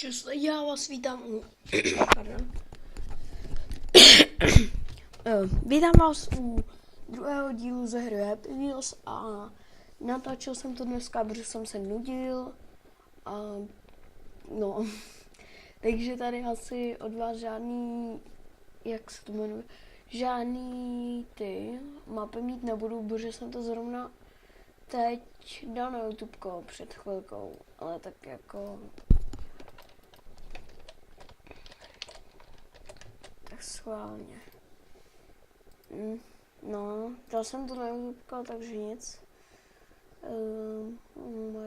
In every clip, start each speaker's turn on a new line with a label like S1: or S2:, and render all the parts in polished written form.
S1: Čus, já vás vítám u... Pardon. Vítám vás u druhého dílu ze hry Happy Wheels a natáčel jsem to dneska, protože jsem se nudil a no, takže tady asi od vás žádný, jak se to jmenuje, žádný ty mapy mít nebudu, protože jsem to zrovna teď dal na YouTubeko před chvilkou, ale tak jako... Tak schválně. No, dal jsem to na YouTube, takže nic.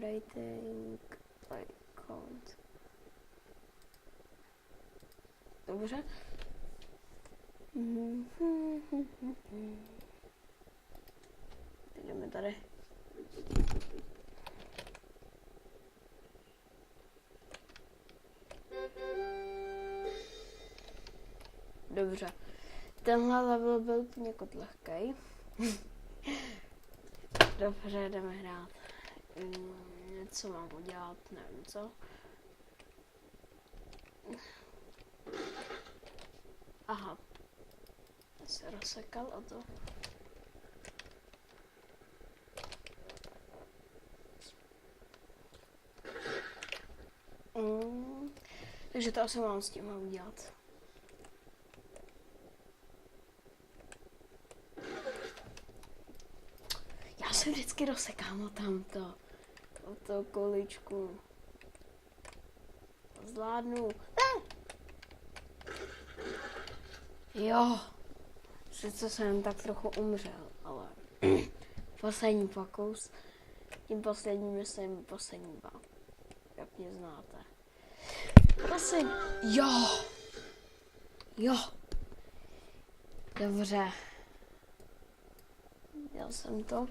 S1: Rating, count. Dobře. Jdeme tady. Dobře. Tenhle level byl poněkud lehkej. Dobře, jdeme hrát. Něco mám udělat, nevím co. Aha. Já se rozsekal a to. Takže to asi mám s tím udělat. Já se vždycky rozsekám o tamto. O to količku. Zvládnu. Jo. Sice jsem tak trochu umřel, ale poslední pokus. Tím posledním myslím poslední dva. Jak mě znáte. Poslední. Jo. Jo. Dobře. Dělal jsem to.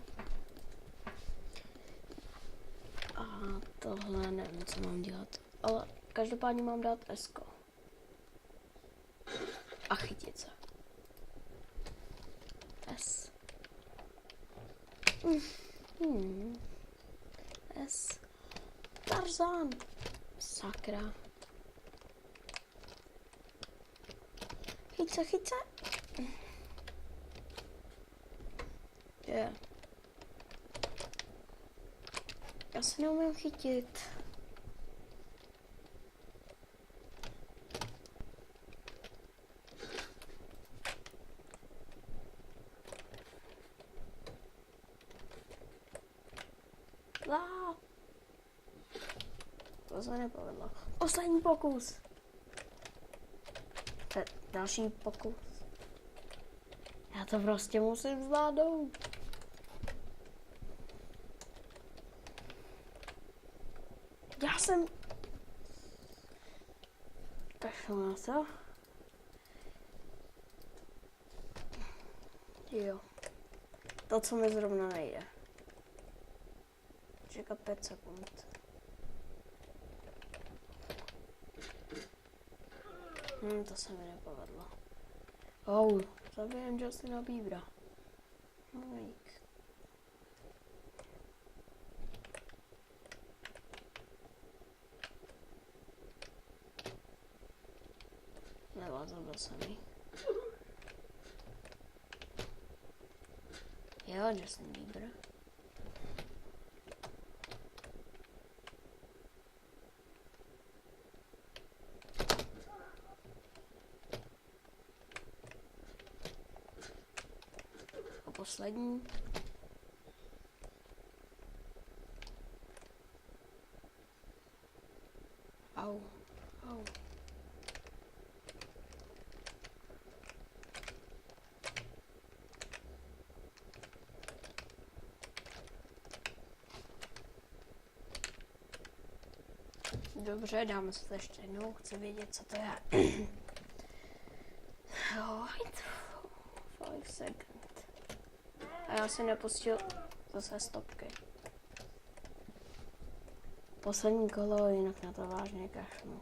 S1: A tohle nevím, co mám dělat. Ale každopádně mám dát S-ko. A chytit se. S. S. Tarzan. Sakra. Chyť se, chyť se. Yeah. Já se neumím chytit. To se nepovedlo. Poslední pokus. Další pokus. Já to prostě musím zvládnout. Já jsem... Kašlu na to. Jo. To, co mi zrovna nejde. Čekat 5 sekund. To se mi nepovedlo. Zabijem Justina Biebera. Zabil jsem ji. Jo, Justin Bieber. A poslední. Au. Dobře, dáme se to ještě jednou, chci vědět, co to je. Right. 5 second. A já si nepustil zase stopky. Poslední kolo, jinak na to vážně kašlu.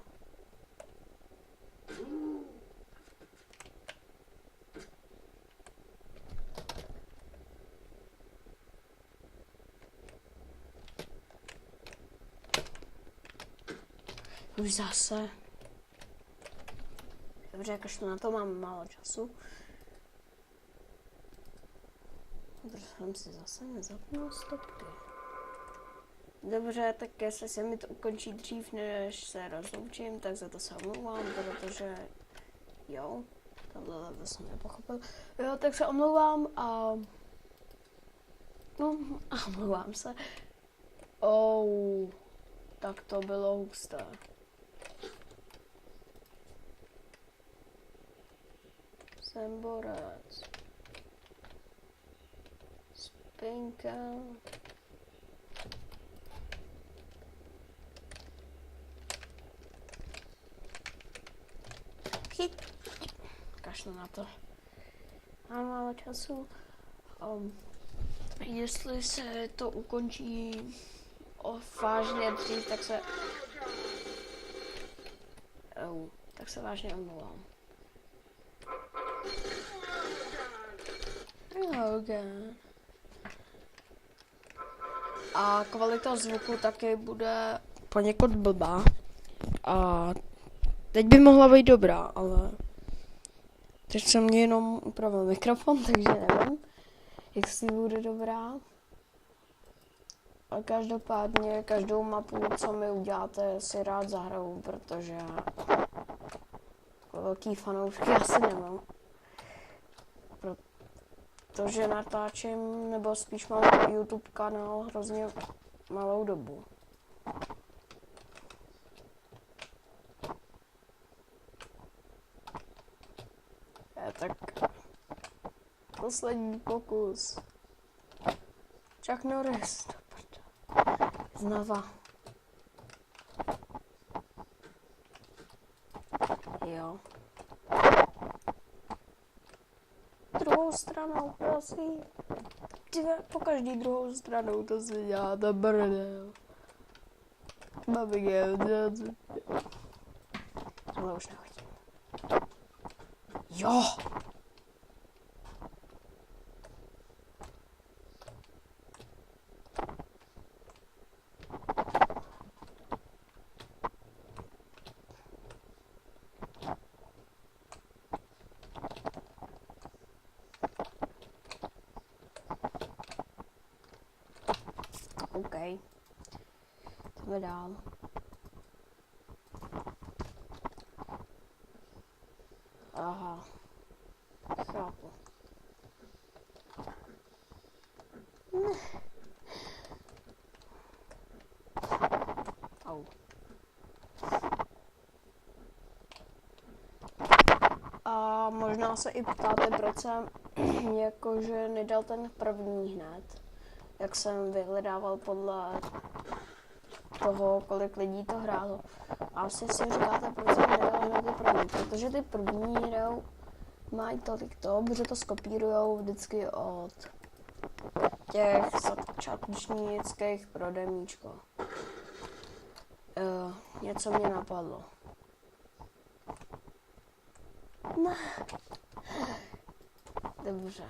S1: Už zase. Dobře, jakož na to mám málo času. Dobře, jsem si zase nezapnul stopky. Dobře, tak jestli se mi to ukončí dřív, než se rozloučím, tak za to se omlouvám, protože jo, tohle jsem nepochopil. Jo, tak se omlouvám a no, omlouvám se. Tak to bylo husté. Jsem borec. Spinka. Chyt. Kašlu na to. Mám málo času. Jestli se to ukončí vážně dřív, tak se... tak se vážně omlouvám. Okay. A kvalita zvuku taky bude poněkud blbá. A teď by mohla být dobrá, ale teď jsem mě jenom upravil mikrofon, takže nevím, jestli bude dobrá. A každopádně každou mapu, co mi uděláte, si rád zahraju, protože velký fanoušky asi nemám. Protože natáčím, nebo spíš mám YouTube kanál hrozně malou dobu. Tak poslední pokus. Chuck Norris. Znova. Jo. Druhou stranou, prosím. Po každý druhou stranou to se dělá ta brdel. Ale už nechodím. Jo! OK. Jdeme dál. Aha. Chápu. Au. A možná se i ptáte, proč jsem jakože nedal ten první hned. Jak jsem vyhledával podle toho, kolik lidí to hrálo. A asi si říkáte, proč jsem nedal hned ty první. Protože ty první hrou mají tolik to, protože to skopírujou vždycky od těch začátečnických prodemíčko. Něco mě napadlo. Ne. Dobře.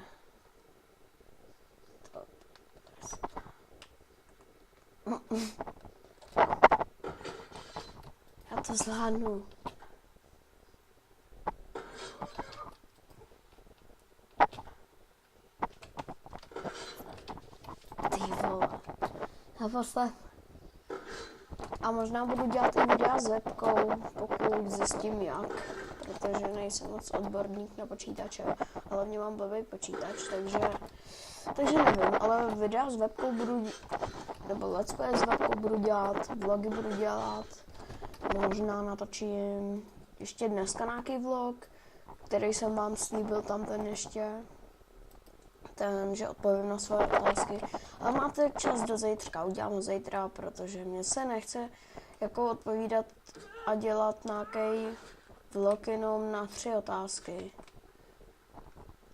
S1: Já to zvládnu. Ty vole. Naposled. A možná budu dělat i videa s webkou, pokud zjistím jak. Protože nejsem moc odborník na počítače. Hlavně mám blbý počítač, takže nevím. Ale videa s webkou budu, nebo let's play s webkou budu dělat, vlogy budu dělat. Možná natočím ještě dneska nějaký vlog, který jsem vám slíbil tam ten ještě. Ten, že odpovím na své otázky. Ale máte čas do zítra, udělám ho zítra, protože mě se nechce jako odpovídat a dělat nějaký vlog jenom na 3 otázky.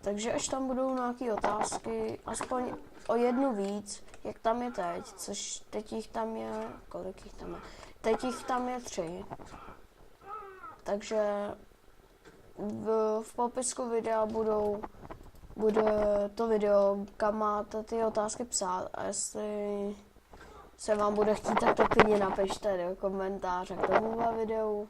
S1: Takže až tam budou nějaké otázky, aspoň o jednu víc, jak tam je teď, což teď jich tam je, kolik jich tam je? Teď jich tam je 3. Takže v popisku videa bude to video, kam máte ty otázky psát a jestli se vám bude chtít, tak to klidně napište do komentáře k tomuhle videu.